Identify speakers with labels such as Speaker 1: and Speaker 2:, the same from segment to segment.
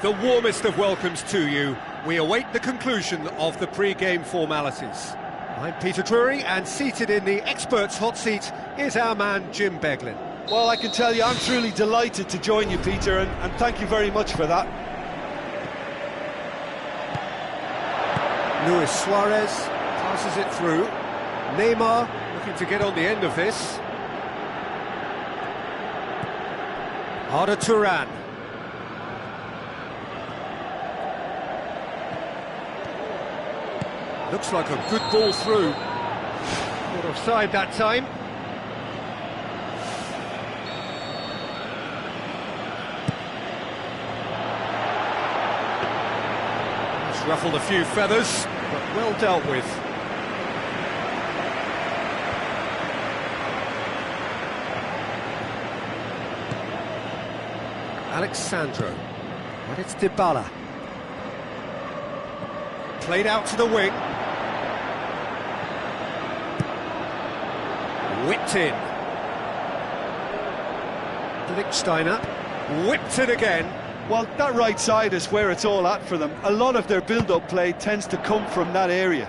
Speaker 1: The warmest of welcomes to you. We await the conclusion of the pre-game formalities. I'm Peter Drury, and seated in the experts' hot seat is our man Jim Beglin.
Speaker 2: Well, I can tell you I'm truly delighted to join you, Peter, and thank you very much for that.
Speaker 1: Luis Suarez passes it through. Neymar looking to get on the end of this. Arda Turan. Looks like a good ball through. Not offside that time. It's ruffled a few feathers, but well dealt with. Alexandro. And it's Dybala. Played out to the wing. Whipped in. Lichtsteiner. Whipped it again.
Speaker 2: Well, that right side is where it's all at for them. A lot of their build-up play tends to come from that area.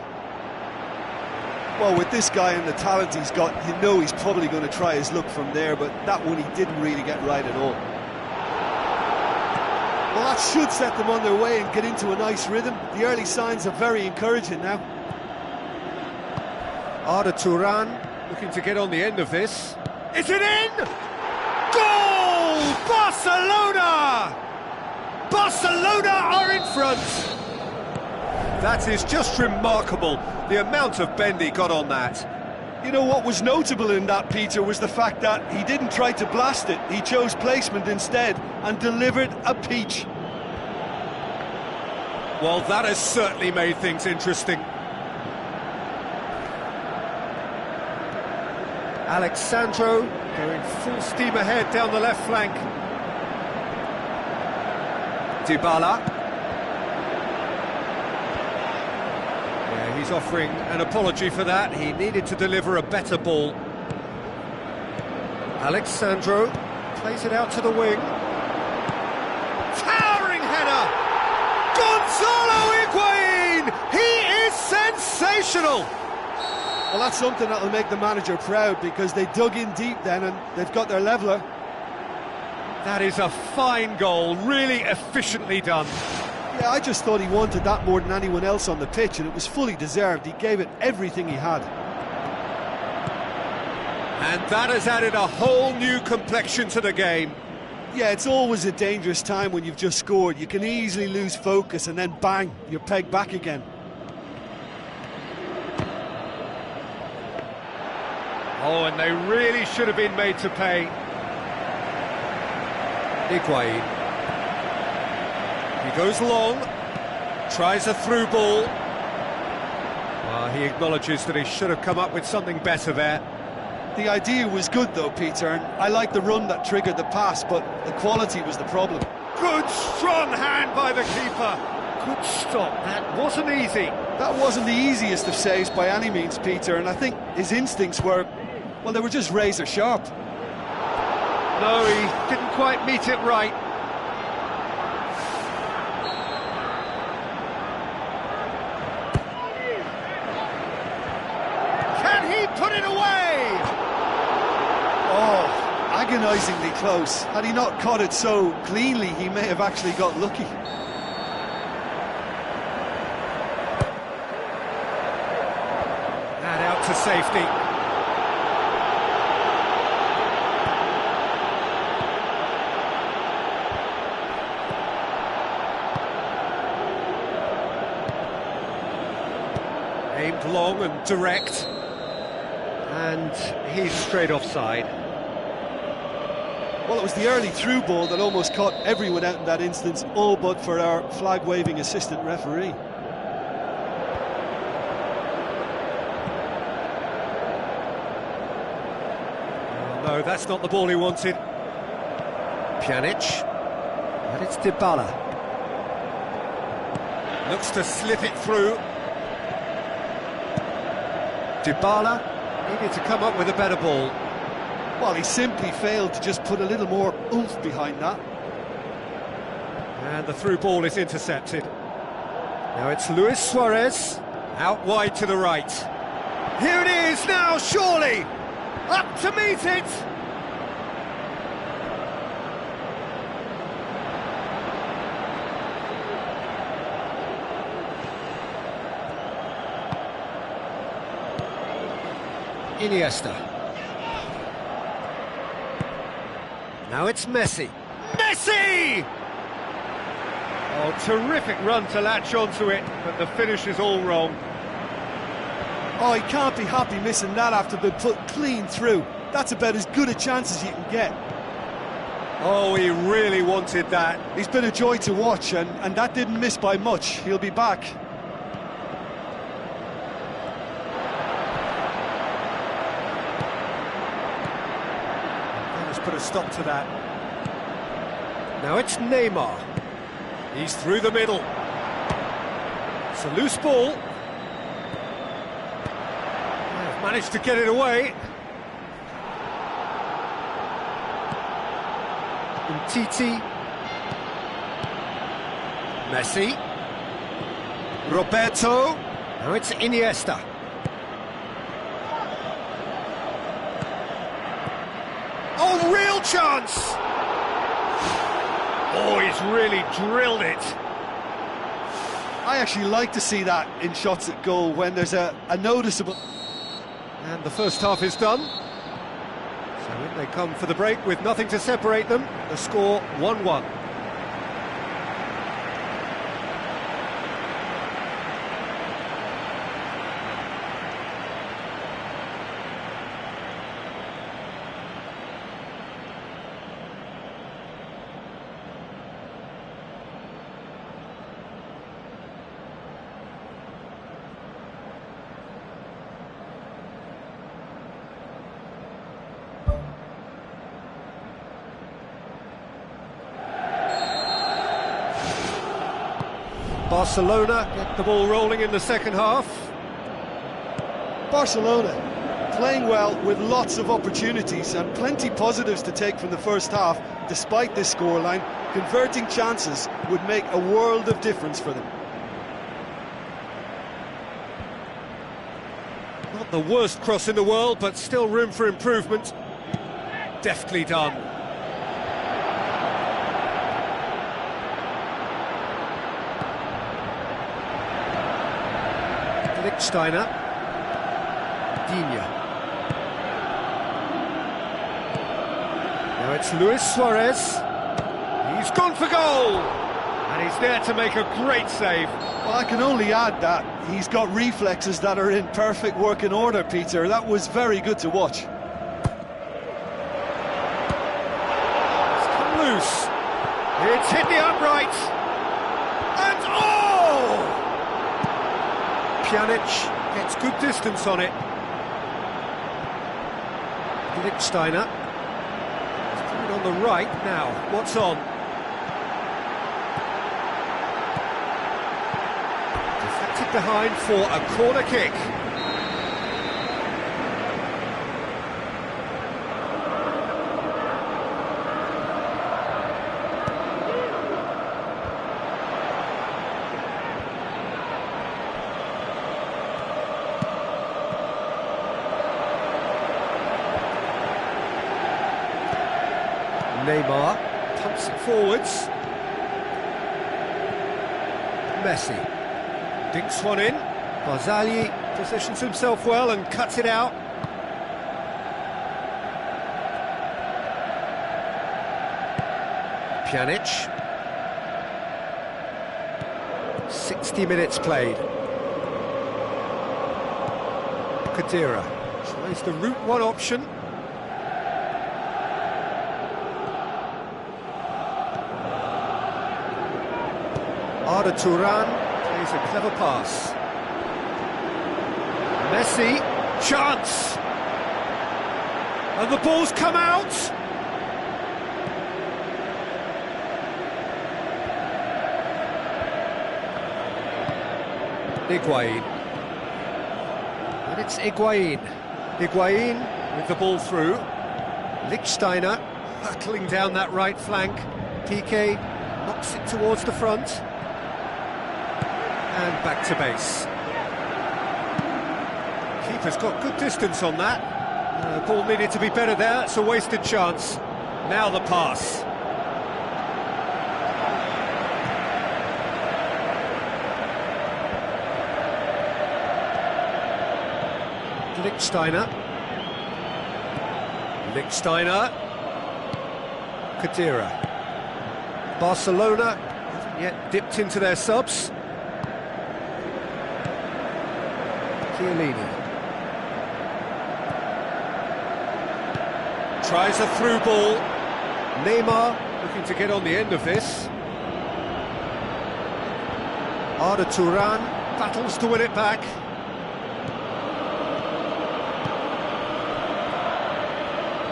Speaker 2: Well, with this guy and the talent he's got, you know he's probably going to try his luck from there, but that one he didn't really get right at all. Well, that should set them on their way and get into a nice rhythm. The early signs are very encouraging now.
Speaker 1: Arda Turan looking to get on the end of this. Is it in? Goal! Barcelona! Barcelona are in front! That is just remarkable, the amount of bend he got on that.
Speaker 2: You know what was notable in that, Peter, was the fact that he didn't try to blast it. He chose placement instead and delivered a peach.
Speaker 1: Well, that has certainly made things interesting. Alexandro going full steam ahead down the left flank. Dybala. Yeah, he's offering an apology for that. He needed to deliver a better ball. Alexandro plays it out to the wing. Towering header! Gonzalo Higuain! He is sensational!
Speaker 2: Well, that's something that'll make the manager proud, because they dug in deep then and they've got their leveller.
Speaker 1: That is a fine goal, really efficiently done.
Speaker 2: Yeah, I just thought he wanted that more than anyone else on the pitch, and it was fully deserved. He gave it everything he had.
Speaker 1: And that has added a whole new complexion to the game.
Speaker 2: Yeah, it's always a dangerous time when you've just scored. You can easily lose focus and then bang, you're pegged back again.
Speaker 1: Oh, and they really should have been made to pay. Higuain. He goes long, tries a through ball. Well, he acknowledges that he should have come up with something better there.
Speaker 2: The idea was good though, Peter, and I like the run that triggered the pass, but the quality was the problem.
Speaker 1: Good strong hand by the keeper. Good stop, that wasn't easy.
Speaker 2: That wasn't the easiest of saves by any means, Peter, and I think his instincts were, well, they were just razor sharp.
Speaker 1: No, he didn't quite meet it right. put it away!
Speaker 2: Oh, agonisingly close. Had he not caught it so cleanly, he may have actually got lucky.
Speaker 1: And out to safety. Aimed long and direct. And he's straight offside.
Speaker 2: Well, it was the early through ball that almost caught everyone out in that instance, all but for our flag-waving assistant referee.
Speaker 1: Oh, no, that's not the ball he wanted. Pjanic. And it's Dybala. Looks to slip it through. Dybala needed to come up with a better ball.
Speaker 2: Well, he simply failed to just put a little more oomph behind that.
Speaker 1: And the through ball is intercepted. Now it's Luis Suarez, out wide to the right. Here it is now, surely! Up to meet it! Iniesta. Now it's Messi. Messi! Oh, terrific run to latch onto it, but the finish is all wrong.
Speaker 2: Oh, he can't be happy missing that after being put clean through. That's about as good a chance as you can get.
Speaker 1: Oh, he really wanted that.
Speaker 2: He's been a joy to watch, and that didn't miss by much. He'll be back.
Speaker 1: Put a stop to that. Now it's Neymar. He's through the middle. It's a loose ball. They've managed to get it away. Umtiti. Messi. Roberto. Now it's Iniesta. Oh, real chance! Oh, he's really drilled it.
Speaker 2: I actually like to see that in shots at goal when there's a noticeable...
Speaker 1: And the first half is done. So in they come for the break with nothing to separate them. The score 1-1. Barcelona get the ball rolling in the second half.
Speaker 2: Barcelona playing well with lots of opportunities and plenty positives to take from the first half. Despite this scoreline, converting chances would make a world of difference for them.
Speaker 1: Not the worst cross in the world, but still room for improvement. Deftly done. Steiner, Digne. Now it's Luis Suarez. He's gone for goal! And he's there to make a great save.
Speaker 2: Well, I can only add that he's got reflexes that are in perfect working order, Peter. That was very good to watch.
Speaker 1: It's come loose. It's hit the upright. And oh! Pjanic gets good distance on it. Steiner. He's coming on the right now. What's on? Deflected behind for a corner kick. Neymar pumps it forwards. Messi dinks one in. Barzagli positions himself well and cuts it out. Pjanic. 60 minutes played. Khedira tries the route one option. Arda Turan plays a clever pass. Messi, chance! And the ball's come out! Higuain. And it's Higuain. Higuain with the ball through. Lichtsteiner hurtling down that right flank. Piqué knocks it towards the front. And back to base. Keeper's got good distance on that. Ball needed to be better there. It's a wasted chance. Now the pass. Lichtsteiner. Khedira. Barcelona haven't yet dipped into their subs. Chiellini. Tries a through ball. Neymar looking to get on the end of this. Arda Turan battles to win it back.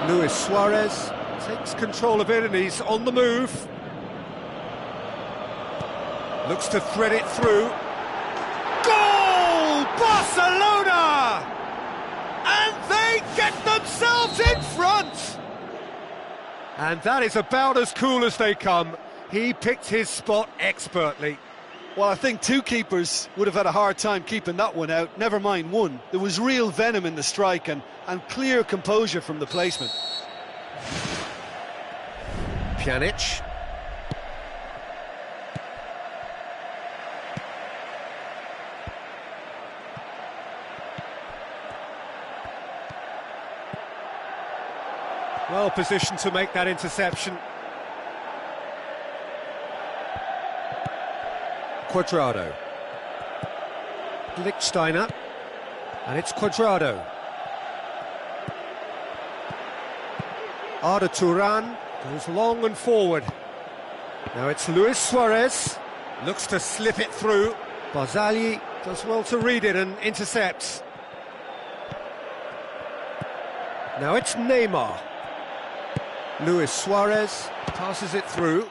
Speaker 1: Luis Suarez takes control of it and he's on the move. Looks to thread it through. Goal! Barcelona! And they get themselves in front! And that is about as cool as they come. He picked his spot expertly.
Speaker 2: Well, I think two keepers would have had a hard time keeping that one out, never mind one. There was real venom in the strike and clear composure from the placement.
Speaker 1: Pjanic. Well positioned to make that interception. Cuadrado. Lichtsteiner. And it's Cuadrado. Arda Turan goes long and forward. Now it's Luis Suarez. Looks to slip it through. Barzagli does well to read it and intercepts. Now it's Neymar. Luis Suarez passes it through.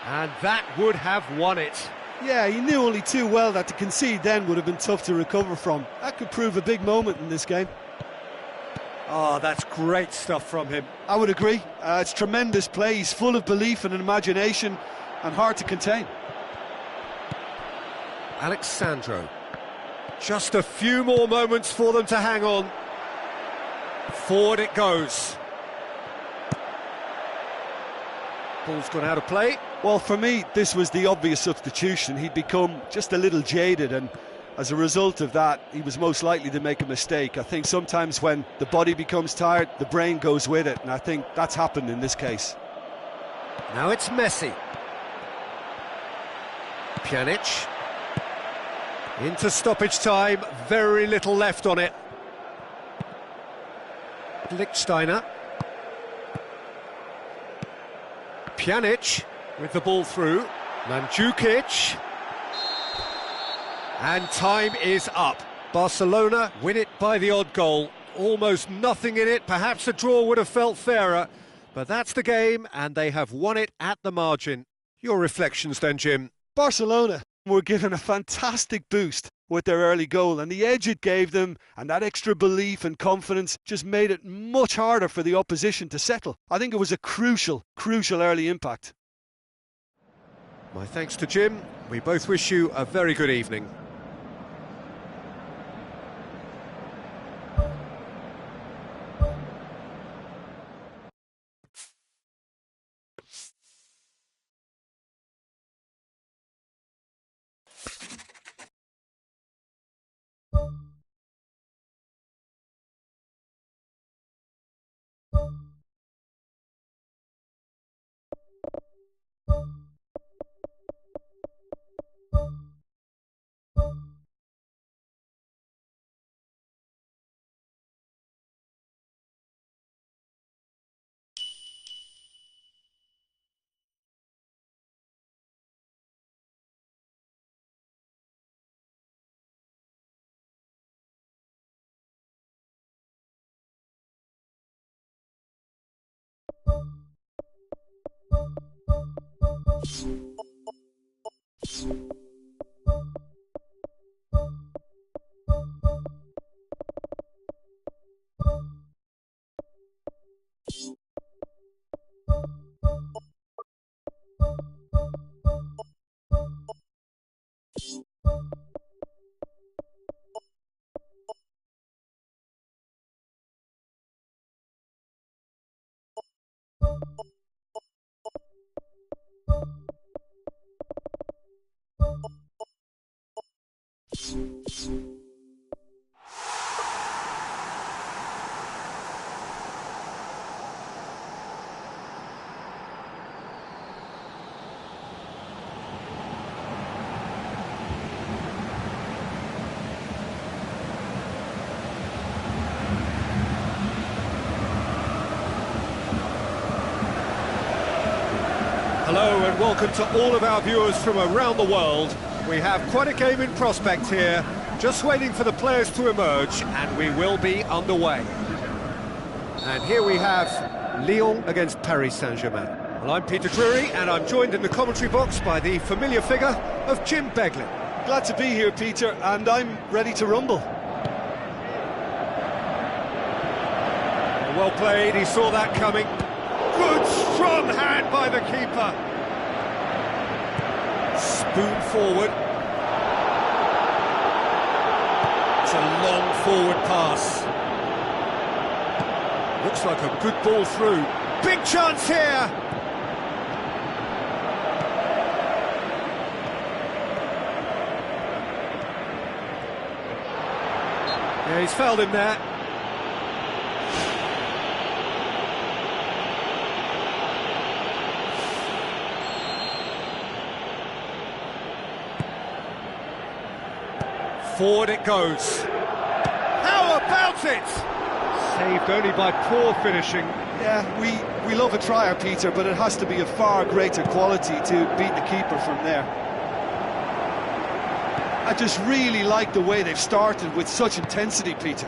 Speaker 1: And that would have won it.
Speaker 2: Yeah, he knew only too well that to concede then would have been tough to recover from. That could prove a big moment in this game.
Speaker 1: Oh, that's great stuff from him.
Speaker 2: I would agree. It's tremendous play. He's full of belief and imagination and hard to contain.
Speaker 1: Alexandro. Just a few more moments for them to hang on. Forward it goes. Ball's gone out of play.
Speaker 2: Well, for me, this was the obvious substitution. He'd become just a little jaded, and as a result of that, he was most likely to make a mistake. I think sometimes when the body becomes tired, the brain goes with it, and I think that's happened in this case.
Speaker 1: Now it's Messi. Pjanic. Into stoppage time, very little left on it. Lichtsteiner. Pjanic with the ball through. Mandzukic. And time is up. Barcelona win it by the odd goal. Almost nothing in it. Perhaps a draw would have felt fairer. But that's the game, and they have won it at the margin. Your reflections then, Jim?
Speaker 2: Barcelona were given a fantastic boost with their early goal, and the edge it gave them and that extra belief and confidence just made it much harder for the opposition to settle. I think it was a crucial early impact.
Speaker 1: My thanks to Jim. We both wish you a very good evening. Hello and welcome to all of our viewers from around the world. We have quite a game in prospect here, just waiting for the players to emerge, and we will be underway. And here we have Lyon against Paris Saint-Germain. Well, I'm Peter Drury, and I'm joined in the commentary box by the familiar figure of Jim Beglin.
Speaker 2: Glad to be here, Peter, and I'm ready to rumble.
Speaker 1: Well played, he saw that coming. Good, strong hand by the keeper. Spoon forward. It's a long forward pass. Looks like a good ball through. Big chance here! Yeah, he's fouled him there. Forward it goes. How about it? Saved only by poor finishing.
Speaker 2: Yeah, we love a trier, Peter, but it has to be a far greater quality to beat the keeper from there. I just really like the way they've started with such intensity, Peter.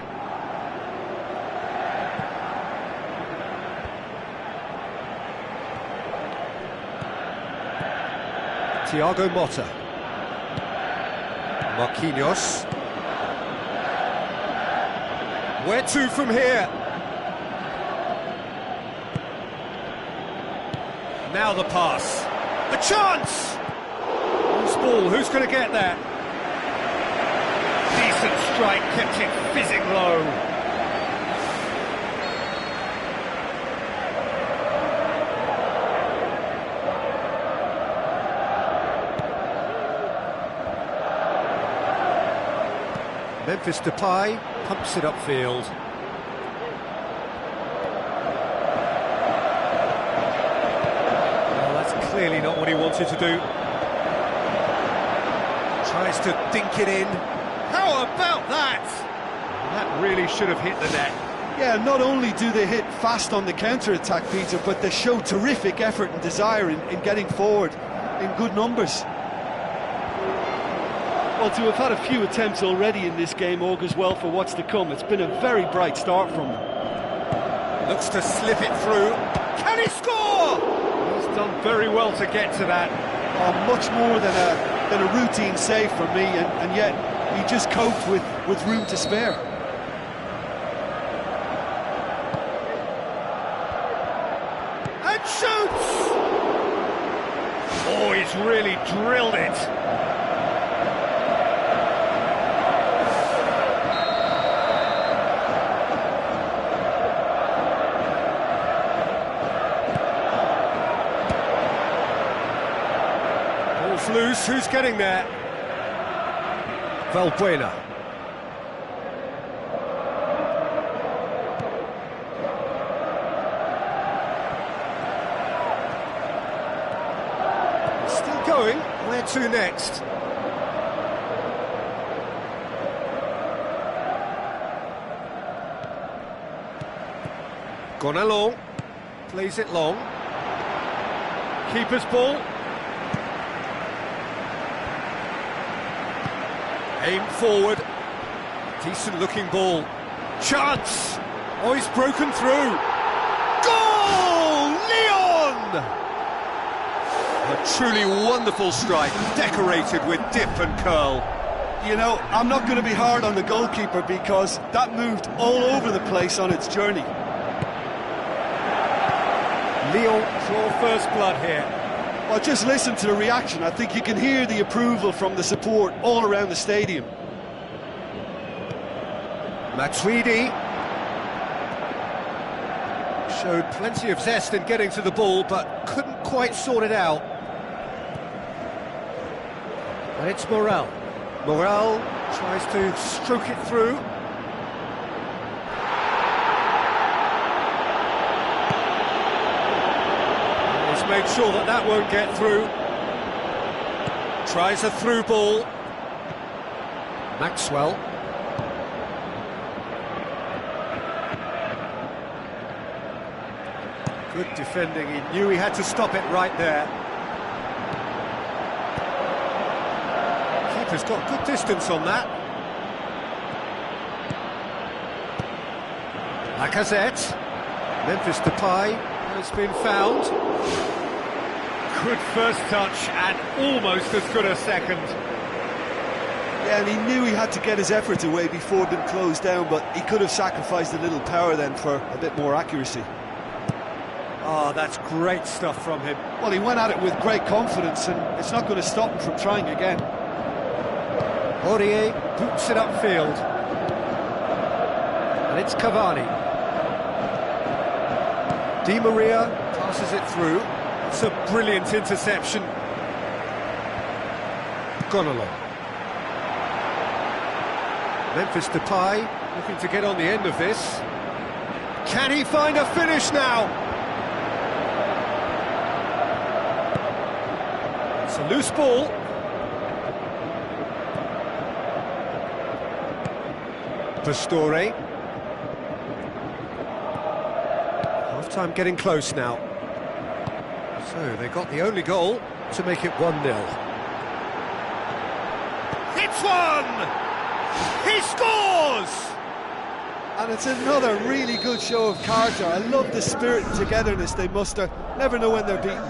Speaker 1: Thiago Motta. Marquinhos. Where to from here? Now the pass. A chance! Loose ball, who's going to get that? Decent strike, kept it fizzing low. Memphis Depay pumps it upfield. Well, that's clearly not what he wanted to do. Tries to dink it in. How about that? That really should have hit the net.
Speaker 2: Yeah, not only do they hit fast on the counter-attack, Peter, but they show terrific effort and desire in getting forward in good numbers. Well, to have had a few attempts already in this game augurs well for what's to come. It's been a very bright start from them.
Speaker 1: Looks to slip it through. Can he score? He's done very well to get to that.
Speaker 2: Oh, much more than a routine save from me, and yet he just coped with room to spare.
Speaker 1: And shoots! Oh, he's really drilled it. Loose, who's getting there? Valbuena. Still going, where to next? Gone along, plays it long. Keeper's ball. Aim forward, decent looking ball, chance, oh he's broken through, goal, Lyon! A truly wonderful strike, decorated with dip and curl.
Speaker 2: You know, I'm not going to be hard on the goalkeeper because that moved all over the place on its journey.
Speaker 1: Lyon draw first blood here.
Speaker 2: Well, just listen to the reaction. I think you can hear the approval from the support all around the stadium.
Speaker 1: Matuidi showed plenty of zest in getting to the ball, but couldn't quite sort it out. And it's Morel. Morel tries to stroke it through. He's made sure that that won't get through. Tries a through ball. Maxwell. Good defending, he knew he had to stop it right there. Keeper's got good distance on that. Lacazette. Memphis Depay has been found. Good first touch and almost as good a second.
Speaker 2: Yeah, and he knew he had to get his efforts away before being closed down, but he could have sacrificed a little power then for a bit more accuracy.
Speaker 1: Oh, that's great stuff from him.
Speaker 2: Well, he went at it with great confidence, and it's not going to stop him from trying again.
Speaker 1: Aurier boots it upfield. And it's Cavani. Di Maria passes it through. It's a brilliant interception. Gone along. Memphis Depay looking to get on the end of this. Can he find a finish now? It's a loose ball. Pastore. Half-time getting close now. So they got the only goal to make it 1-0. It's one! He scores!
Speaker 2: And it's another really good show of character. I love the spirit and togetherness they muster. Never know when they're beaten.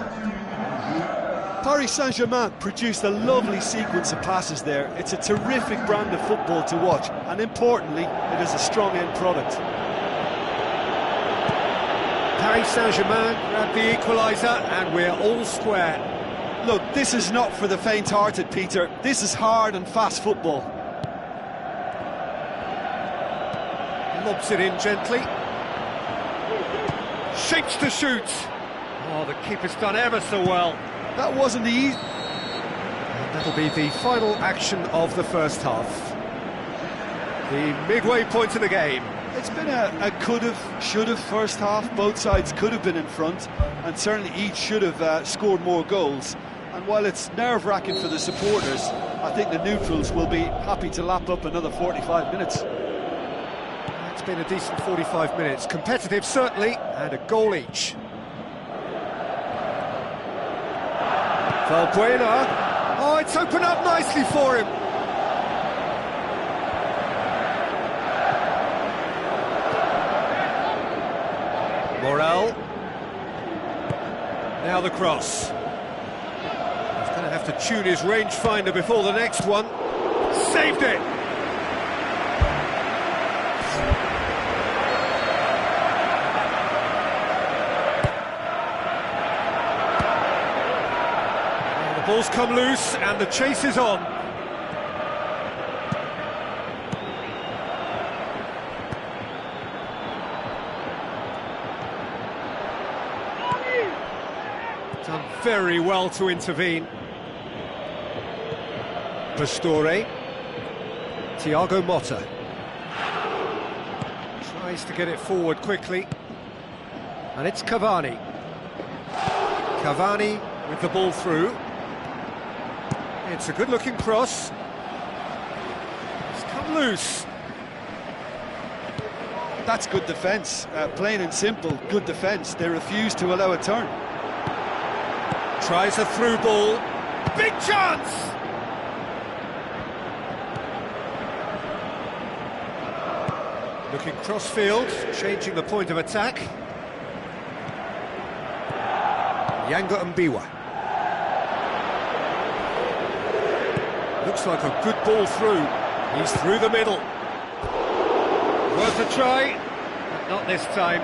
Speaker 2: Paris Saint-Germain produced a lovely sequence of passes there. It's a terrific brand of football to watch, and importantly, it is a strong end product.
Speaker 1: Paris Saint-Germain grabbed the equaliser, and we're all square.
Speaker 2: Look, this is not for the faint-hearted, Peter. This is hard and fast football.
Speaker 1: Lobs it in gently. Shapes to shoot. Oh, the keeper's done ever so well.
Speaker 2: That wasn't the easy...
Speaker 1: And that'll be the final action of the first half. The midway point of the game.
Speaker 2: It's been a could've, should've first half. Both sides could have been in front, and certainly each should have scored more goals. And while it's nerve-wracking for the supporters, I think the neutrals will be happy to lap up another 45 minutes.
Speaker 1: It's been a decent 45 minutes. Competitive, certainly, and a goal each. Valbuena. Oh, it's opened up nicely for him. Morel. Now the cross. He's going to have to tune his rangefinder before the next one. Saved it. Ball's come loose and the chase is on. Done very well to intervene. Pastore. Thiago Motta. Tries to get it forward quickly. And it's Cavani. Cavani with the ball through. It's a good-looking cross. It's come loose.
Speaker 2: That's good defence, plain and simple, good defence. They refuse to allow a turn.
Speaker 1: Tries a through ball. Big chance! Looking cross-field, changing the point of attack. Yanga Mbiwa. Looks like a good ball through. He's through the middle. Worth a try, but not this time.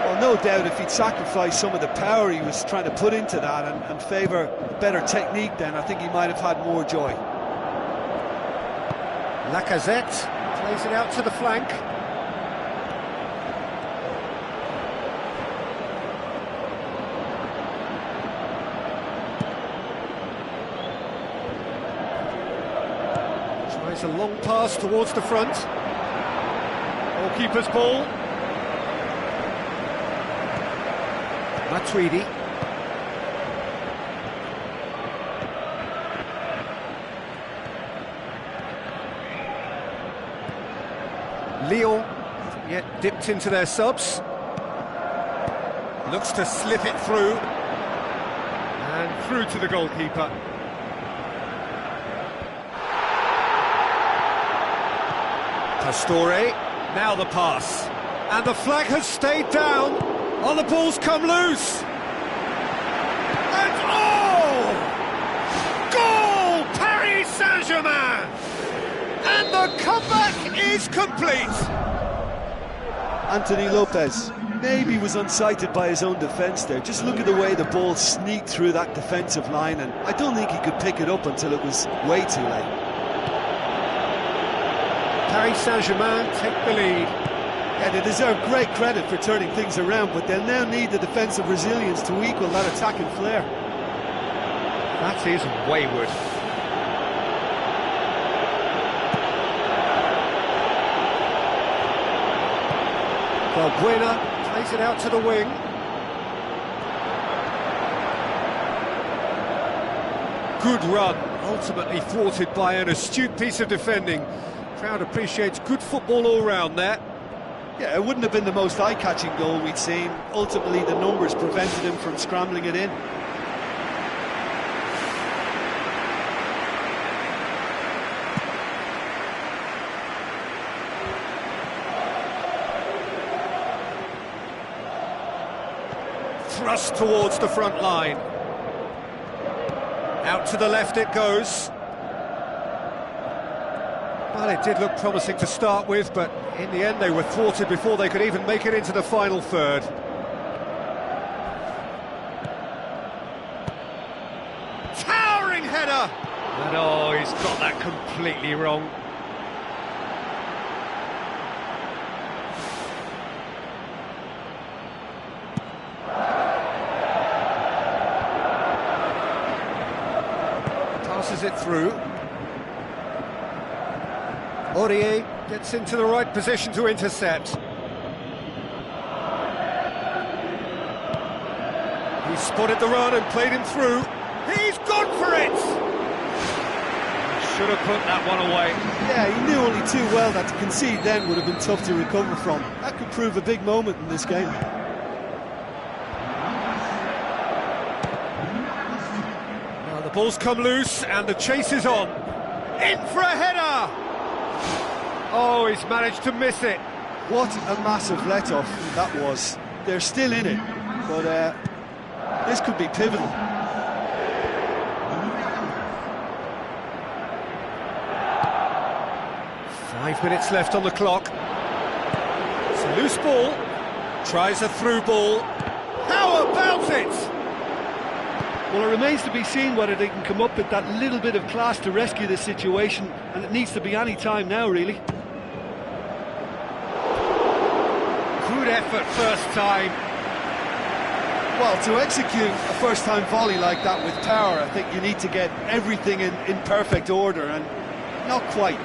Speaker 2: Well, no doubt if he'd sacrificed some of the power he was trying to put into that and favour better technique, then I think he might have had more joy.
Speaker 1: Lacazette plays it out to the flank. Tries a long pass towards the front. Goalkeeper's ball. Matuidi. Lyon haven't yet dipped into their subs. Looks to slip it through. And through to the goalkeeper. Pastore, now the pass. And the flag has stayed down. Oh, the ball's come loose. And oh! Goal! Paris Saint-Germain! And the comeback is complete.
Speaker 2: Anthony Lopez maybe was unsighted by his own defence there. Just look at the way the ball sneaked through that defensive line, and I don't think he could pick it up until it was way too late.
Speaker 1: Paris Saint-Germain take the lead.
Speaker 2: Yeah, they deserve great credit for turning things around, but they'll now need the defensive resilience to equal that attacking flair.
Speaker 1: That is wayward. Valbuena plays it out to the wing. Good run, ultimately thwarted by an astute piece of defending. Crowd appreciates good football all round there.
Speaker 2: Yeah, it wouldn't have been the most eye-catching goal we'd seen. Ultimately, the numbers prevented him from scrambling it in.
Speaker 1: Thrust towards the front line. Out to the left it goes. Well, it did look promising to start with, but in the end they were thwarted before they could even make it into the final third. Towering header! And oh, he's got that completely wrong. Passes it through. Aurier gets into the right position to intercept. He spotted the run and played him through. He's gone for it! Should have put that one away.
Speaker 2: Yeah, he knew only too well that to concede then would have been tough to recover from. That could prove a big moment in this game.
Speaker 1: Now the ball's come loose and the chase is on. In for a header! Oh, he's managed to miss it.
Speaker 2: What a massive let-off that was. They're still in it, but this could be pivotal.
Speaker 1: Five minutes left on the clock. It's a loose ball. Tries a through ball. How about it?
Speaker 2: Well, it remains to be seen whether they can come up with that little bit of class to rescue this situation, and it needs to be any time now, really.
Speaker 1: Good effort first time.
Speaker 2: Well, to execute a first-time volley like that with power, I think you need to get everything in perfect order, and not quite.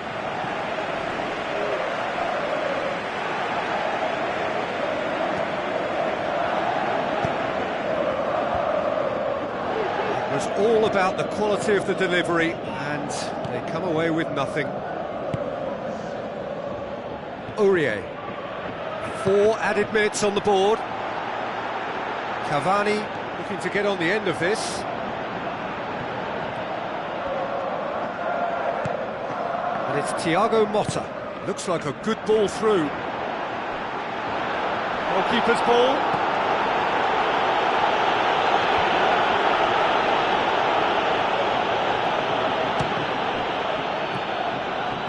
Speaker 1: It was all about the quality of the delivery, and they come away with nothing. Aurier. 4 added minutes on the board. Cavani looking to get on the end of this. And it's Thiago Motta. Looks like a good ball through. Goalkeeper's ball.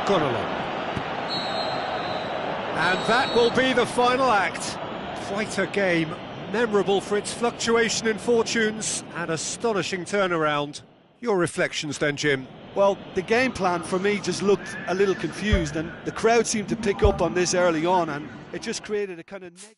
Speaker 1: gone along. And that will be the final act. Quite a game, memorable for its fluctuation in fortunes and astonishing turnaround. Your reflections then, Jim?
Speaker 2: Well, the game plan for me just looked a little confused, and the crowd seemed to pick up on this early on, and it just created a kind of negative.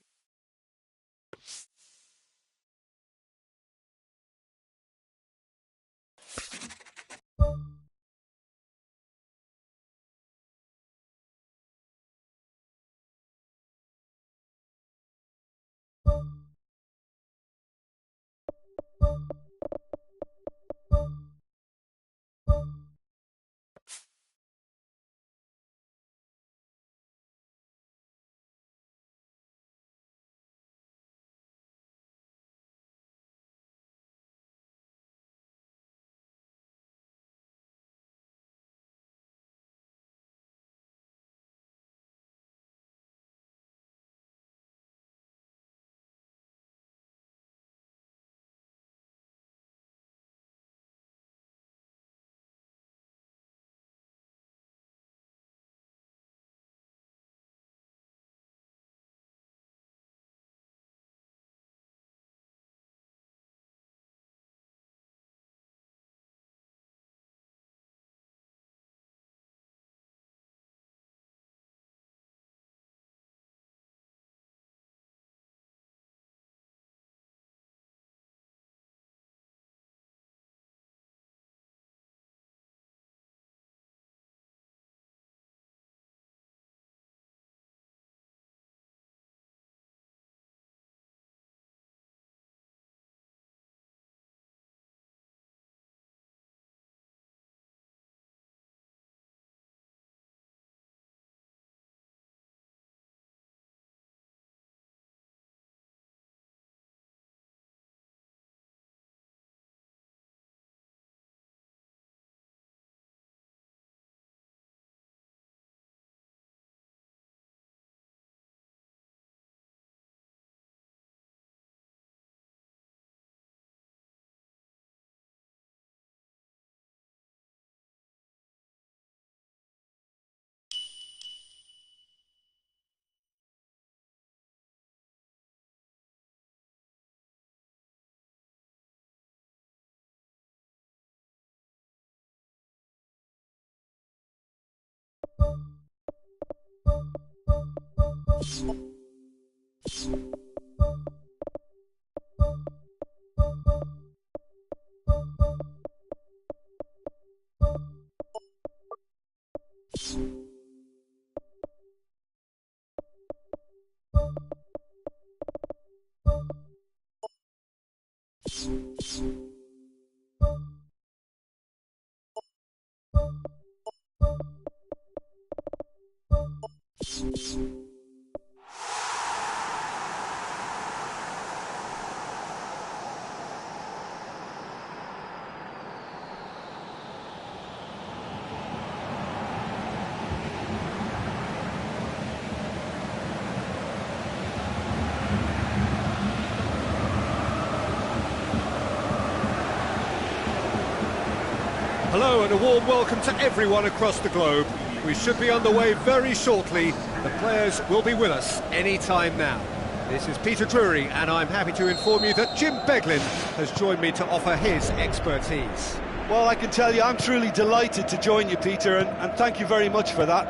Speaker 1: Hello and a warm welcome to everyone across the globe. We should be underway very shortly. The players will be with us any time now. This is Peter Drury, and I'm happy to inform you that Jim Beglin has joined me to offer his expertise.
Speaker 2: Well, I can tell you I'm truly delighted to join you, Peter, and thank you very much for that.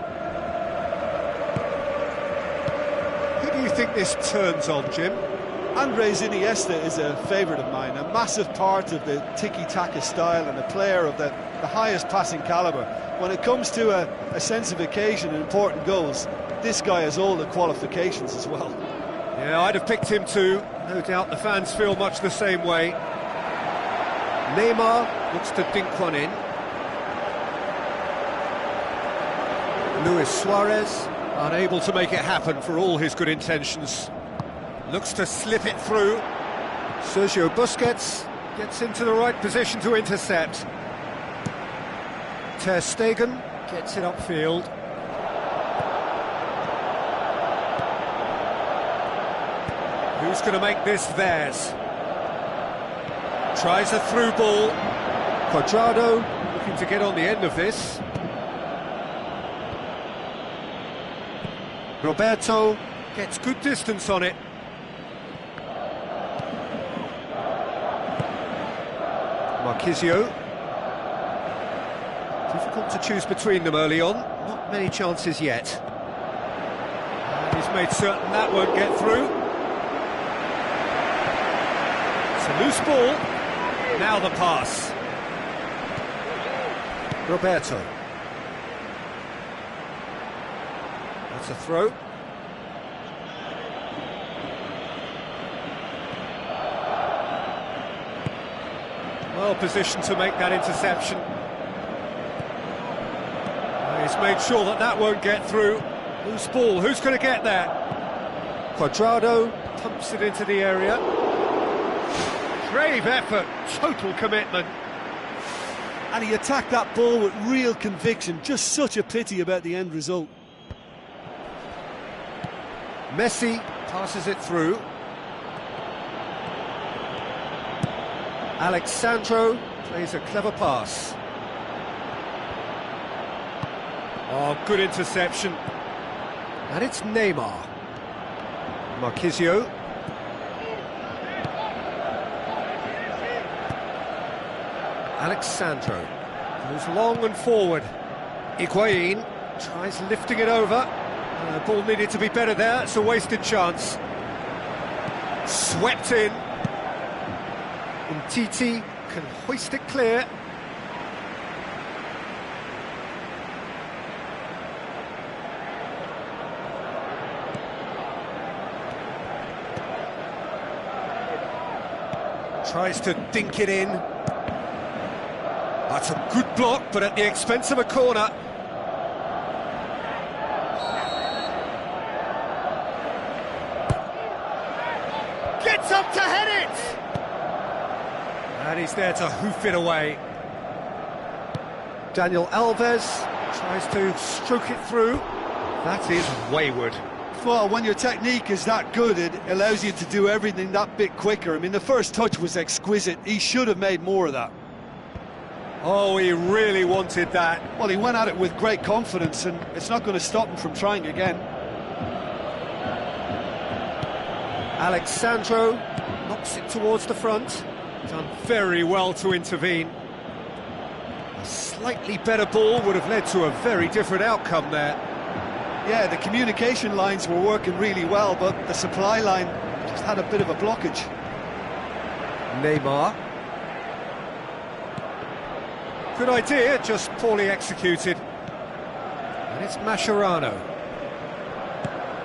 Speaker 1: Who do you think this turns on, Jim?
Speaker 2: Andres Iniesta is a favourite of mine, a massive part of the tiki-taka style and a player of the highest passing calibre. When it comes to a sense of occasion and important goals, this guy has all the qualifications as well.
Speaker 1: Yeah, I'd have picked him too. No doubt the fans feel much the same way. Neymar looks to dink one in. Luis Suarez, unable to make it happen for all his good intentions. Looks to slip it through. Sergio Busquets gets into the right position to intercept. Ter Stegen gets it upfield. Who's going to make this theirs? Tries a through ball. Cuadrado looking to get on the end of this. Roberto gets good distance on it. Marquisio. Difficult to choose between them early on. Not many chances yet. And he's made certain that won't get through. It's a loose ball. Now the pass. Roberto. That's a throw. Well positioned to make that interception. He's made sure that that won't get through. Loose ball, who's going to get there? Cuadrado pumps it into the area. Brave effort, total commitment.
Speaker 2: And he attacked that ball with real conviction. Just such a pity about the end result.
Speaker 1: Messi passes it through. Alexandro plays a clever pass. Oh, good interception. And it's Neymar. Marquisio. Alexandro goes long and forward. Higuain tries lifting it over. The ball needed to be better there, it's a wasted chance. Swept in. Umtiti can hoist it clear. Tries to dink it in. That's a good block, but at the expense of a corner. Gets up to head it! And he's there to hoof it away. Daniel Alves tries to stroke it through. That is wayward.
Speaker 2: Well, when your technique is that good, it allows you to do everything that bit quicker. I mean, the first touch was exquisite. He should have made more of that.
Speaker 1: Oh, he really wanted that.
Speaker 2: Well, he went at it with great confidence, and it's not going to stop him from trying again.
Speaker 1: Alexandro knocks it towards the front. Done very well to intervene. A slightly better ball would have led to a very different outcome there.
Speaker 2: Yeah, the communication lines were working really well, but the supply line just had a bit of a blockage.
Speaker 1: Neymar. Good idea, just poorly executed. And it's Mascherano.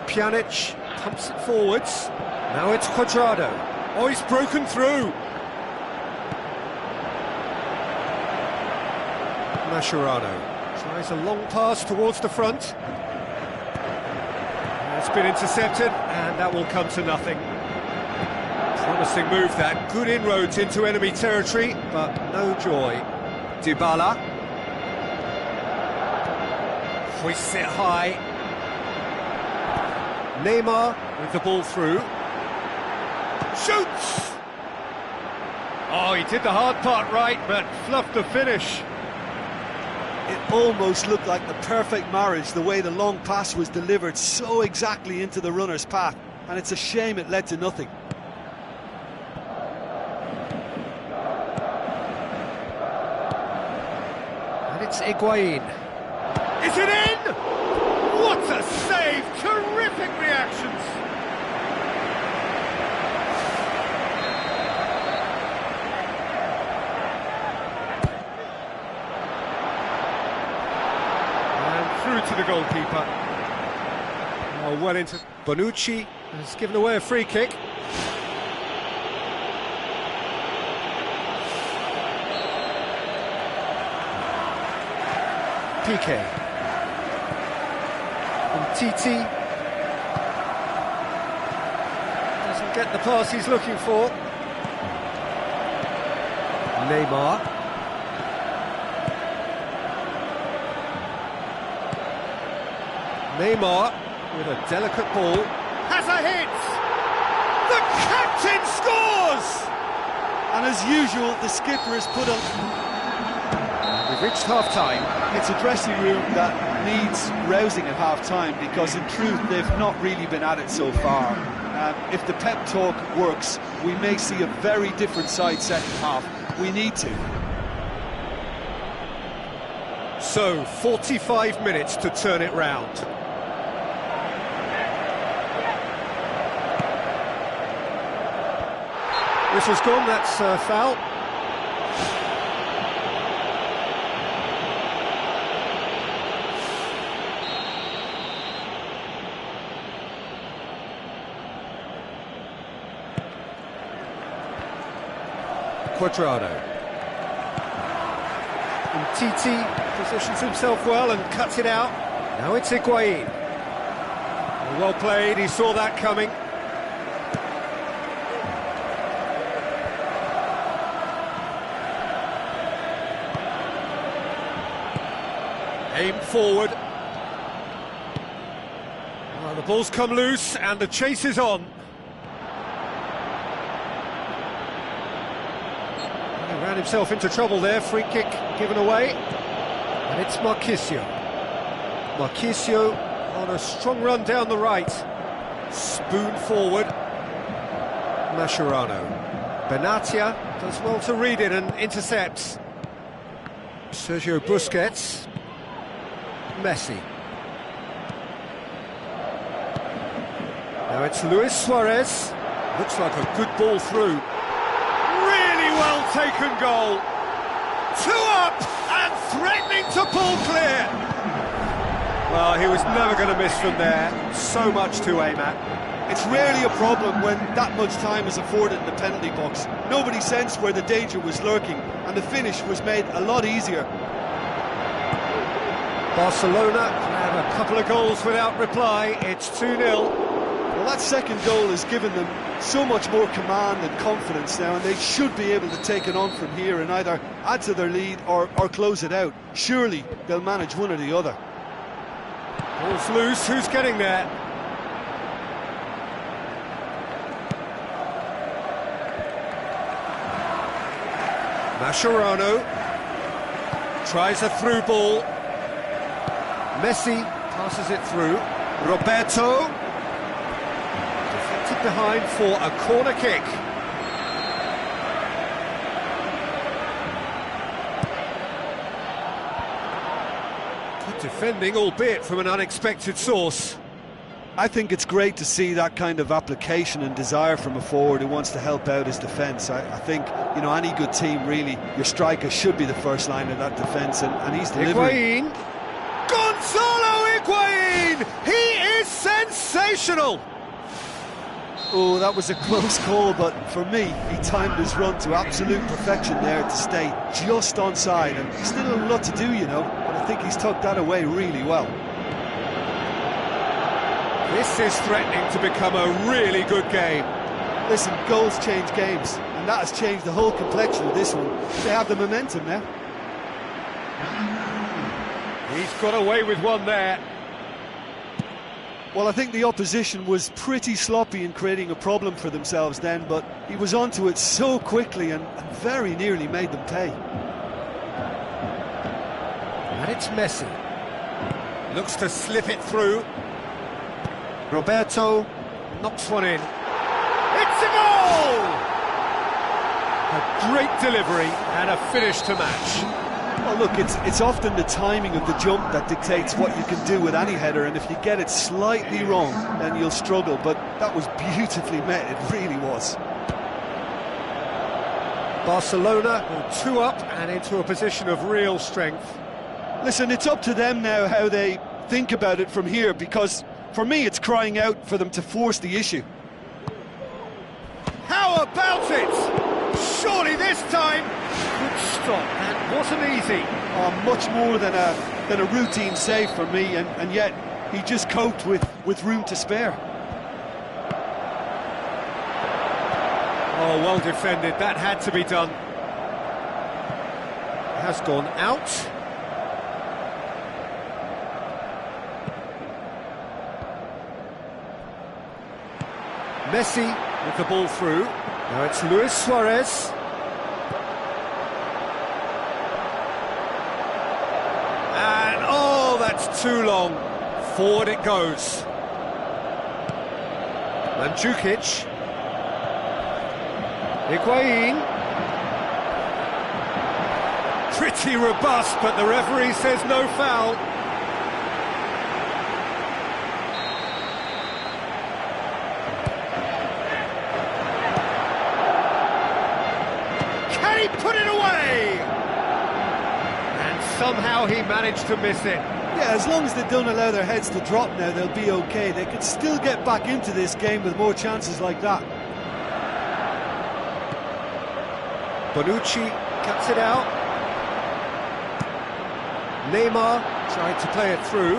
Speaker 1: Pjanic pumps it forwards. Now it's Cuadrado. Oh, he's broken through. Mascherano tries a long pass towards the front. It's been intercepted, and that will come to nothing. Promising move that, good inroads into enemy territory, but no joy. Dybala hoists it high. Neymar with the ball through. Shoots! Oh, he did the hard part right, but fluffed the finish.
Speaker 2: It almost looked like the perfect marriage, the way the long pass was delivered so exactly into the runner's path, and it's a shame it led to nothing.
Speaker 1: And it's Higuain. Is it in? What a save! Terrific reactions! Through to the goalkeeper. Oh, well into... Bonucci has given away a free kick. Piqué. Umtiti. Doesn't get the pass he's looking for. Neymar. Neymar with a delicate ball, has a hit! The captain scores!
Speaker 2: And as usual, the skipper has put up...
Speaker 1: And We've reached half-time.
Speaker 2: It's a dressing room that needs rousing at half-time because in truth they've not really been at it so far. If the pep talk works, we may see a very different side second half. We need to.
Speaker 1: So, 45 minutes to turn it round. Whistle's gone, that's a foul. Quadrado. And Titi positions himself well and cuts it out. Now it's Higuain. Well played, he saw that coming. Aim forward. Well, the ball's come loose and the chase is on. He ran himself into trouble there, free kick given away. And it's Marchisio. Marchisio on a strong run down the right. Spoon forward. Mascherano. Benatia does well to read it and intercepts. Sergio Busquets. Messi. Now it's Luis Suarez. Looks like a good ball through. Really well taken goal. 2 up and threatening to pull clear. Well, he was never going to miss from there. So much to aim at.
Speaker 2: It's rarely a problem when that much time is afforded in the penalty box. Nobody sensed where the danger was lurking, and the finish was made a lot easier.
Speaker 1: Barcelona have a couple of goals without reply. It's 2-0.
Speaker 2: Well, that second goal has given them so much more command and confidence now, and they should be able to take it on from here and either add to their lead or close it out. Surely they'll manage one or the other.
Speaker 1: Ball's loose, who's getting there? Mascherano tries a through ball. Messi passes it through. Roberto deflected behind for a corner kick. Good defending, albeit from an unexpected source.
Speaker 2: I think it's great to see that kind of application and desire from a forward who wants to help out his defence. I think, you know, any good team, really, your striker should be the first line of that defence, and he's delivering.
Speaker 1: Higuain. Gonzalo Higuain! He is sensational!
Speaker 2: Oh, that was a close call, but for me, he timed his run to absolute perfection there to stay just onside, and still a lot to do, you know, but I think he's tucked that away really well.
Speaker 1: This is threatening to become a really good game.
Speaker 2: Listen, goals change games, and that has changed the whole complexion of this one. They have the momentum now.
Speaker 1: He's got away with one there.
Speaker 2: Well, I think the opposition was pretty sloppy in creating a problem for themselves then, but he was onto it so quickly and very nearly made them pay.
Speaker 1: And it's Messi. Looks to slip it through. Roberto knocks one in. It's a goal! A great delivery and a finish to match.
Speaker 2: Well, look, it's often the timing of the jump that dictates what you can do with any header, and if you get it slightly wrong, then you'll struggle, but that was beautifully met, it really was.
Speaker 1: Barcelona go 2 up and into a position of real strength.
Speaker 2: Listen, it's up to them now how they think about it from here, because for me it's crying out for them to force the issue.
Speaker 1: How about it? Surely this time, good stop. That wasn't easy.
Speaker 2: Oh, much more than a routine save for me, and yet he just coped with room to spare.
Speaker 1: Oh, well defended. That had to be done. It has gone out. Messi with the ball through. Now it's Luis Suarez. It's too long. Forward it goes. Mandzukic. Higuain. Pretty robust, but the referee says no foul. Can he put it away? And somehow he managed to miss it.
Speaker 2: Yeah, as long as they don't allow their heads to drop now, they'll be okay. They could still get back into this game with more chances like that.
Speaker 1: Bonucci cuts it out. Neymar tried to play it through.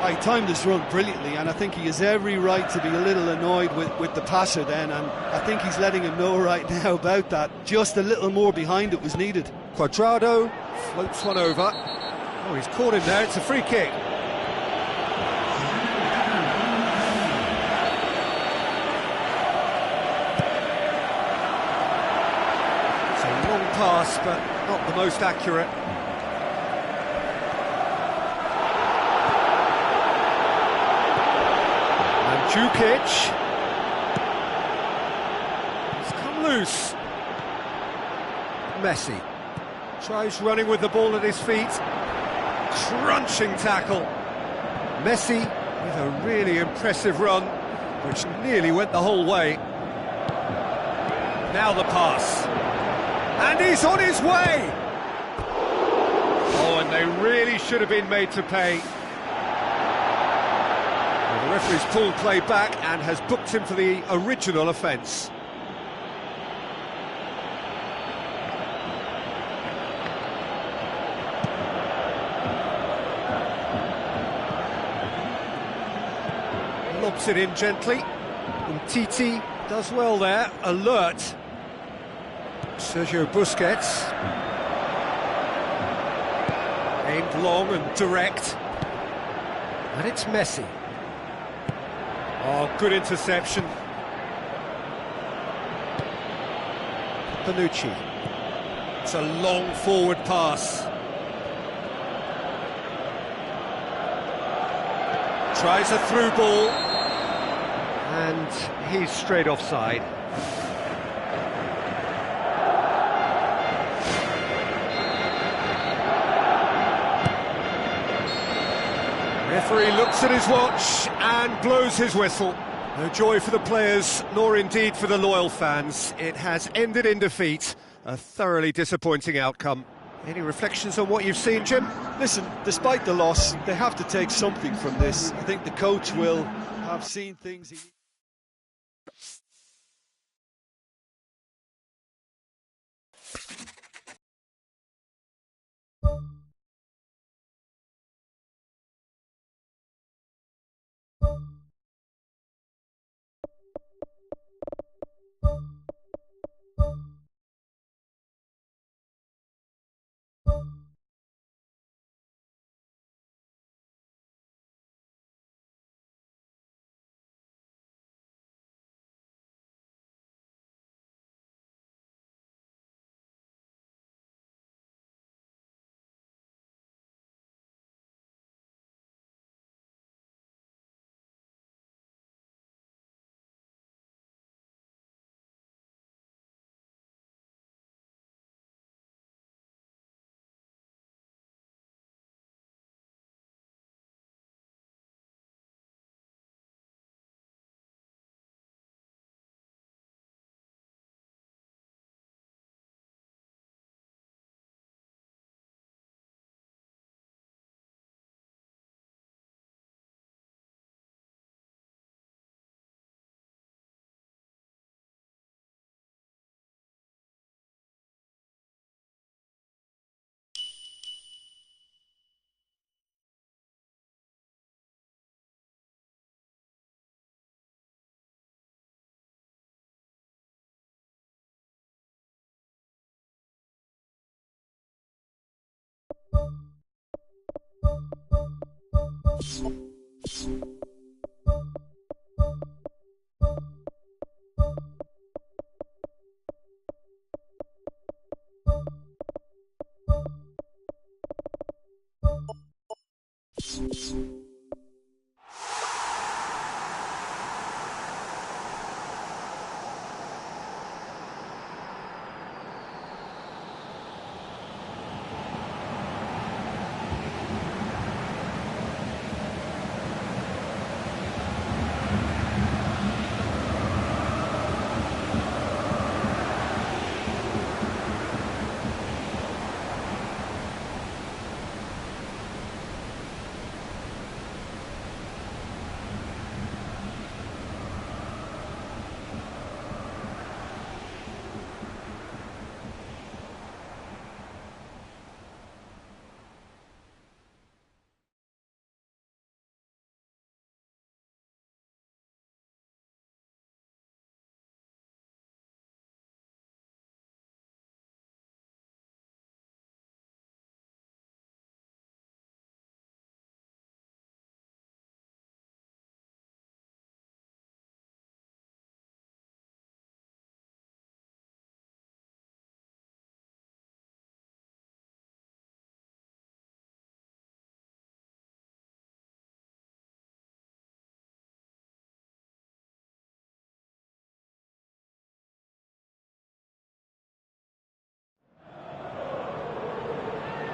Speaker 2: He timed this run brilliantly, and I think he has every right to be a little annoyed with the passer then, and I think he's letting him know right now about that. Just a little more behind it was needed.
Speaker 1: Cuadrado floats one over. Oh, he's caught him there, it's a free kick. It's a long pass, but not the most accurate. Mandzukic. It's come loose. Messi tries running with the ball at his feet. Crunching tackle. Messi with a really impressive run, which nearly went the whole way. Now the pass. And he's on his way! Oh, and they really should have been made to pay. Well, the referee's pulled play back and has booked him for the original offence. Lobs it in gently, and Titi does well there, alert. Sergio Busquets. Aimed long and direct. And it's Messi. Oh, good interception. Bonucci. It's a long forward pass. Tries a through ball. And he's straight offside. Referee looks at his watch and blows his whistle. No joy for the players, nor indeed for the loyal fans. It has ended in defeat. A thoroughly disappointing outcome. Any reflections on what you've seen, Jim?
Speaker 2: Listen, despite the loss, they have to take something from this. I think the coach will have seen things he...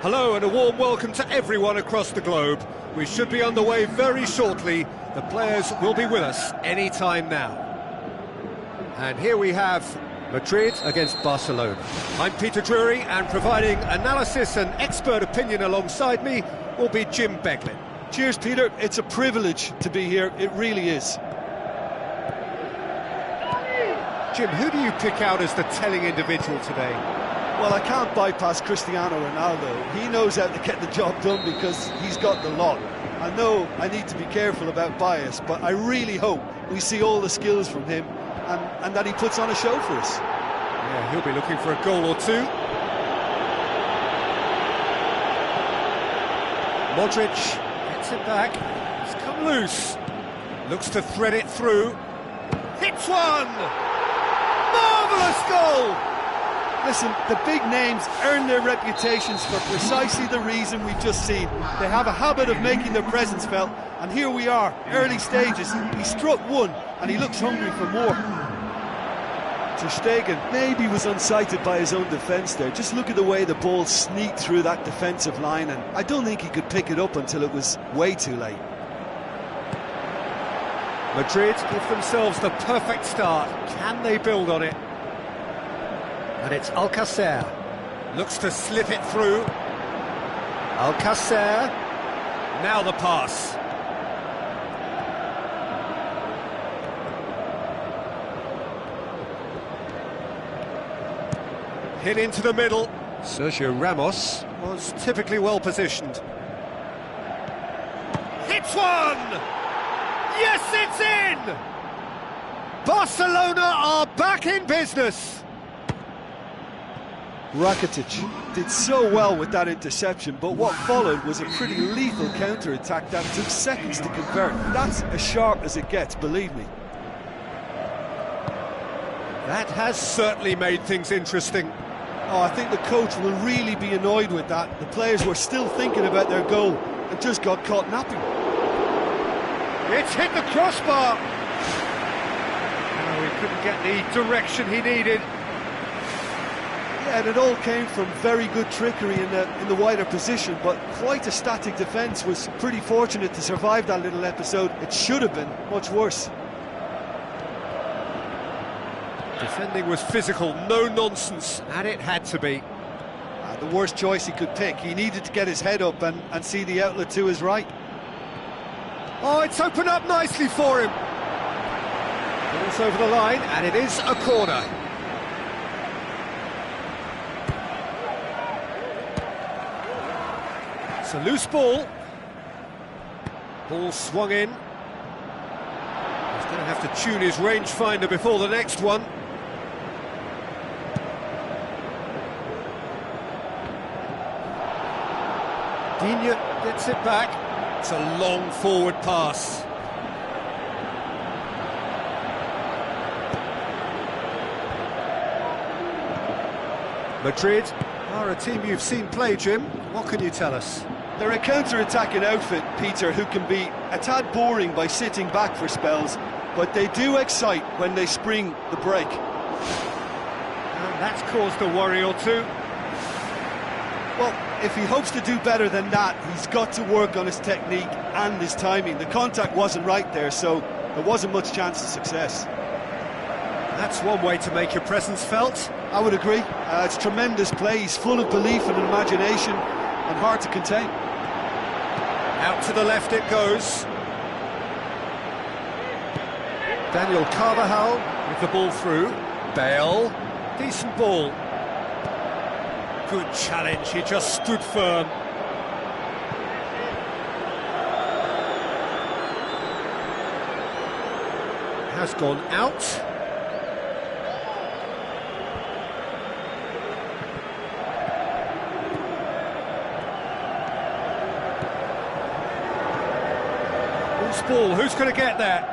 Speaker 1: Hello and a warm welcome to everyone across the globe. We should be underway very shortly. The players will be with us any time now. And here we have Madrid against Barcelona. I'm Peter Drury, and providing analysis and expert opinion alongside me will be Jim Beglin.
Speaker 2: Cheers, Peter. It's a privilege to be here. It really is.
Speaker 1: Jim, who do you pick out as the telling individual today?
Speaker 2: Well, I can't bypass Cristiano Ronaldo. He knows how to get the job done because he's got the lot. I know I need to be careful about bias, but I really hope we see all the skills from him and that he puts on a show for us.
Speaker 1: Yeah, he'll be looking for a goal or two. Modric gets it back. It's come loose. Looks to thread it through. Hits one! Marvellous goal!
Speaker 2: Listen, the big names earn their reputations for precisely the reason we've just seen. They have a habit of making their presence felt, and here we are, early stages. He struck one, and he looks hungry for more. Ter Stegen maybe was unsighted by his own defence there. Just look at the way the ball sneaked through that defensive line, and I don't think he could pick it up until it was way too late.
Speaker 1: Madrid give themselves the perfect start. Can they build on it? And it's Alcacer. Looks to slip it through. Alcacer. Now the pass. Hit into the middle. Sergio Ramos was typically well positioned. Hits one! Yes, it's in! Barcelona are back in business.
Speaker 2: Rakitic did so well with that interception, but what followed was a pretty lethal counter-attack that took seconds to convert. That's as sharp as it gets, believe me.
Speaker 1: That has certainly made things interesting.
Speaker 2: Oh, I think the coach will really be annoyed with that. The players were still thinking about their goal and just got caught napping.
Speaker 1: It's hit the crossbar. Oh, he couldn't get the direction he needed.
Speaker 2: Yeah, and it all came from very good trickery in the wider position, but quite a static defence. Was pretty fortunate to survive that little episode. It should have been much worse.
Speaker 1: Defending was physical, no nonsense, and it had to be.
Speaker 2: The worst choice he could pick. He needed to get his head up and see the outlet to his right.
Speaker 1: Oh, it's opened up nicely for him. Ball's over the line, and it is a corner. It's a loose ball. Ball swung in. He's going to have to tune his rangefinder before the next one. Digne gets it back. It's a long forward pass. Madrid are a team you've seen play, Jim. What can you tell us?
Speaker 2: They're a counter-attacking outfit, Peter, who can be a tad boring by sitting back for spells, but they do excite when they spring the break.
Speaker 1: And that's caused a worry or two.
Speaker 2: Well, if he hopes to do better than that, he's got to work on his technique and his timing. The contact wasn't right there, so there wasn't much chance of success.
Speaker 1: That's one way to make your presence felt.
Speaker 2: I would agree. It's tremendous play. He's full of belief and imagination and hard to contain.
Speaker 1: Out to the left it goes. Daniel Carvajal with the ball through. Bale, decent ball. Good challenge, he just stood firm. Has gone out. Loose ball, who's going to get there?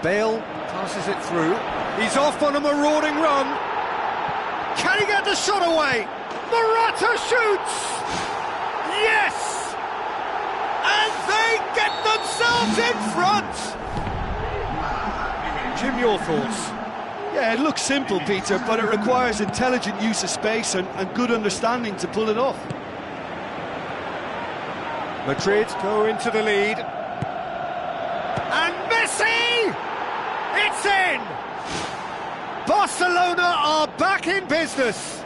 Speaker 1: Bale passes it through. He's off on a marauding run. Can he get the shot away? Morata shoots! Yes! And they get themselves in front! Jim, your thoughts?
Speaker 2: Yeah, it looks simple, Peter, but it requires intelligent use of space and good understanding to pull it off.
Speaker 1: Madrid go into the lead. And Messi! It's in! Barcelona are back in business.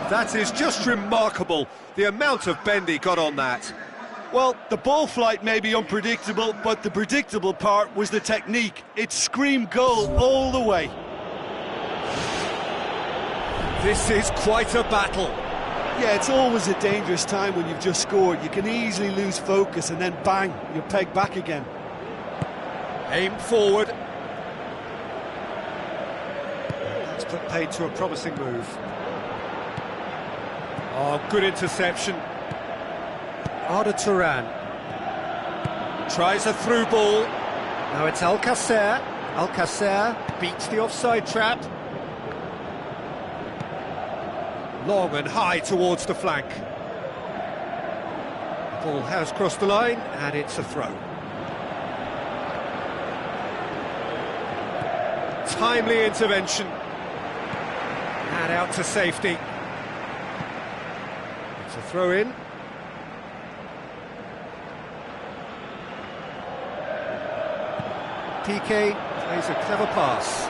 Speaker 1: That is just remarkable, the amount of bend he got on that.
Speaker 2: Well, the ball flight may be unpredictable, but the predictable part was the technique. It screamed goal all the way.
Speaker 1: This is quite a battle.
Speaker 2: Yeah, it's always a dangerous time when you've just scored. You can easily lose focus and then bang, you're pegged back again.
Speaker 1: Aim forward. That's put paid to a promising move. Oh, good interception. Arda Turan. Tries a through ball. Now it's Alcacer. Alcacer beats the offside trap. Long and high towards the flank. The ball has crossed the line, and it's a throw. Timely intervention. And out to safety. It's a throw in. Piqué plays a clever pass.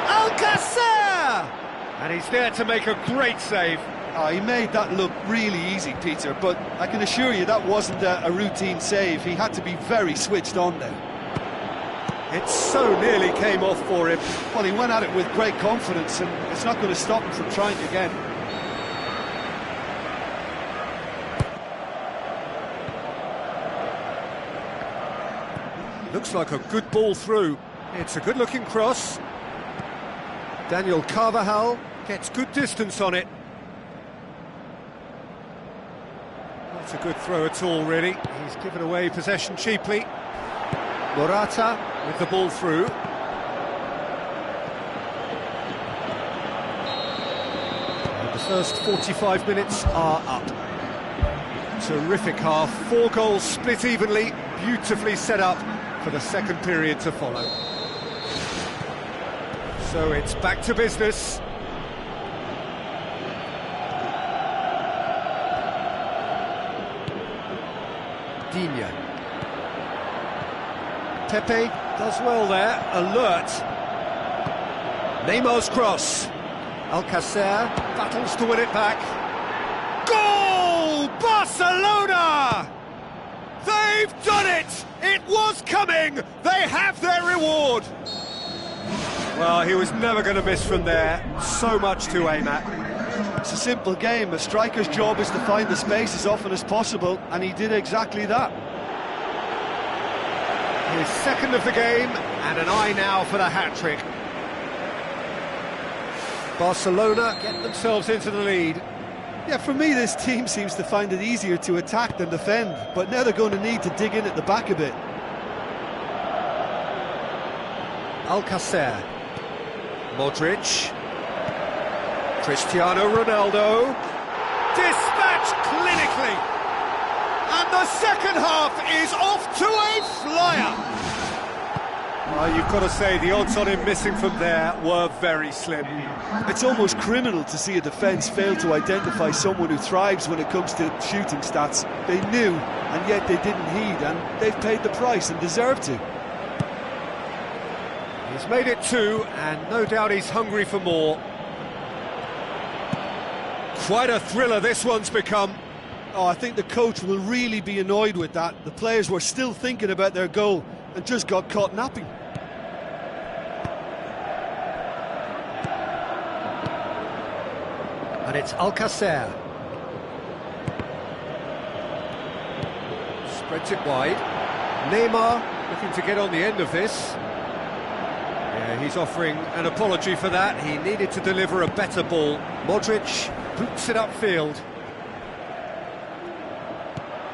Speaker 1: Alcacer! And he's there to make a great save.
Speaker 2: Oh, he made that look really easy, Peter, but I can assure you that wasn't a routine save. He had to be very switched on there.
Speaker 1: It so nearly came off for him.
Speaker 2: Well, he went at it with great confidence, and it's not going to stop him from trying again.
Speaker 1: Looks like a good ball through. It's a good-looking cross. Daniel Carvajal gets good distance on it. Not a good throw at all, really. He's given away possession cheaply. Morata with the ball through. And the first 45 minutes are up. Terrific half. 4 goals split evenly, beautifully set up for the second period to follow. So it's back to business. Digne. Pepe does well there, alert. Neymar's cross. Alcacer battles to win it back. Goal! Barcelona! They've done it! It was coming! They have their reward! Well, he was never going to miss from there. So much to aim at.
Speaker 2: It's a simple game. A striker's job is to find the space as often as possible, and he did exactly that.
Speaker 1: His second of the game, and an eye now for the hat-trick. Barcelona get themselves into the lead.
Speaker 2: Yeah, for me, this team seems to find it easier to attack than defend, but now they're going to need to dig in at the back a bit.
Speaker 1: Alcacer. Modric. Cristiano Ronaldo. Dispatched clinically. And the second half is off to a flyer. You've got to say, the odds on him missing from there were very slim.
Speaker 2: It's almost criminal to see a defence fail to identify someone who thrives when it comes to shooting stats. They knew, and yet they didn't heed, and they've paid the price and deserve to.
Speaker 1: He's made it 2, and no doubt he's hungry for more. Quite a thriller this one's become.
Speaker 2: Oh, I think the coach will really be annoyed with that. The players were still thinking about their goal and just got caught napping.
Speaker 1: And it's Alcacer. Spreads it wide. Neymar looking to get on the end of this. Yeah, he's offering an apology for that. He needed to deliver a better ball. Modric boots it upfield.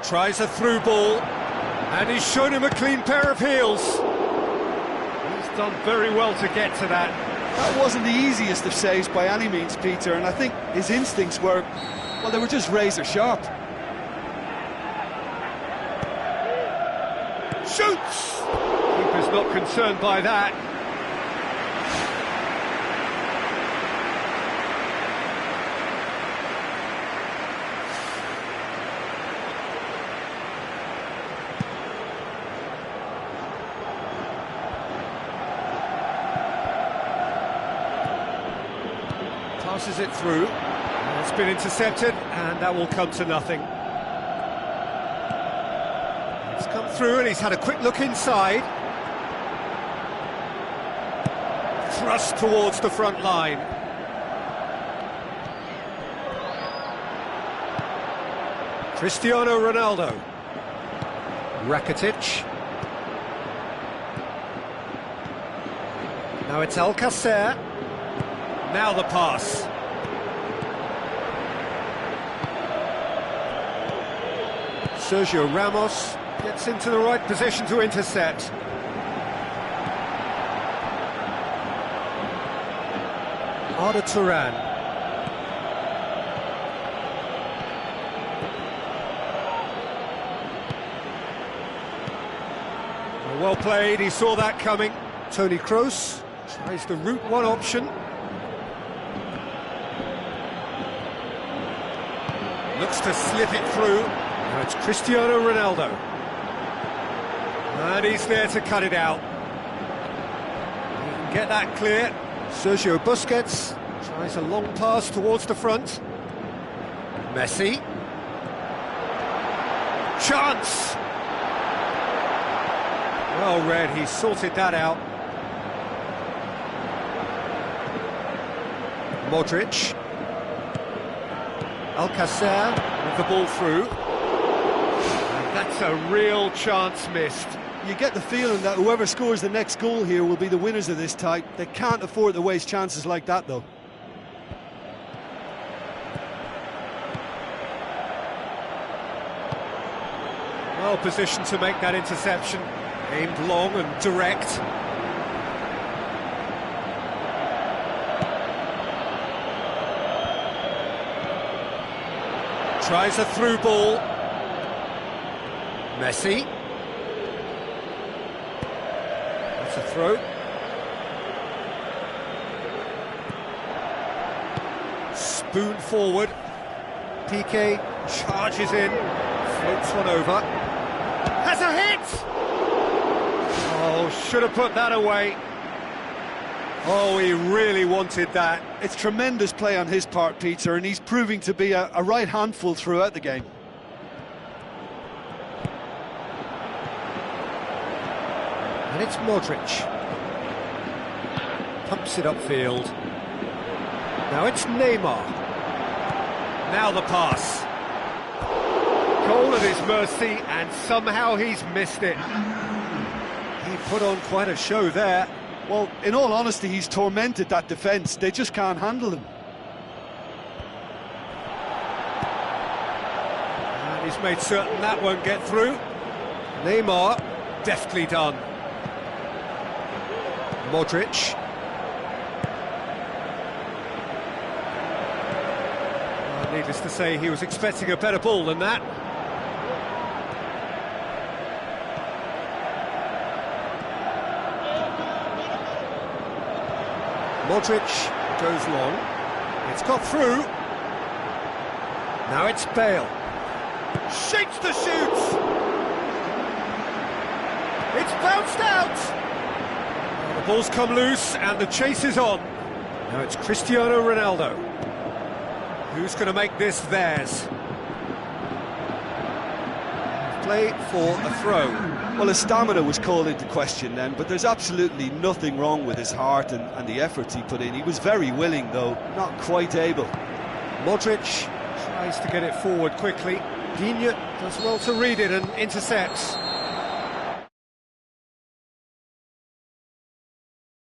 Speaker 1: Tries a through ball, and he's shown him a clean pair of heels. He's done very well to get to that.
Speaker 2: That wasn't the easiest of saves by any means, Peter, and I think his instincts were, well, they were just razor sharp.
Speaker 1: Shoots! Keeper's not concerned by that. Passes it through. It's been intercepted, and that will come to nothing. It's come through, and he's had a quick look inside. Thrust towards the front line. Cristiano Ronaldo. Rakitic. Now it's Alcacer. Now the pass. Sergio Ramos gets into the right position to intercept. Arda Turan. Well played, he saw that coming. Toni Kroos tries the route one option. Looks to slip it through. Now it's Cristiano Ronaldo. And he's there to cut it out. He can get that clear. Sergio Busquets tries a long pass towards the front. Messi. Chance! Well read, he sorted that out. Modric. Alcacer with the ball through. And that's a real chance missed.
Speaker 2: You get the feeling that whoever scores the next goal here will be the winners of this tie. They can't afford to waste chances like that, though.
Speaker 1: Well positioned to make that interception. Aimed long and direct. Tries a through ball. Messi. That's a throw. Spoon forward. Piqué charges in. Floats one over. Has a hit! Oh, should have put that away. Oh, he really wanted that.
Speaker 2: It's tremendous play on his part, Peter, and he's proving to be a right handful throughout the game.
Speaker 1: And it's Modric. Pumps it upfield. Now it's Neymar. Now the pass. Goal at his mercy, and somehow he's missed it. He put on quite a show there.
Speaker 2: Well, in all honesty, he's tormented that defence. They just can't handle him.
Speaker 1: And he's made certain that won't get through. Neymar, deftly done. Modric. Well, needless to say, he was expecting a better ball than that. Modric goes long. It's got through. Now it's Bale. Shakes the shoots. It's bounced out. The ball's come loose and the chase is on. Now it's Cristiano Ronaldo. Who's going to make this theirs? Play for a throw.
Speaker 2: Well, his stamina was called into question then, but there's absolutely nothing wrong with his heart and the efforts he put in. He was very willing, though, not quite able.
Speaker 1: Modric tries to get it forward quickly. Digne does well to read it and intercepts.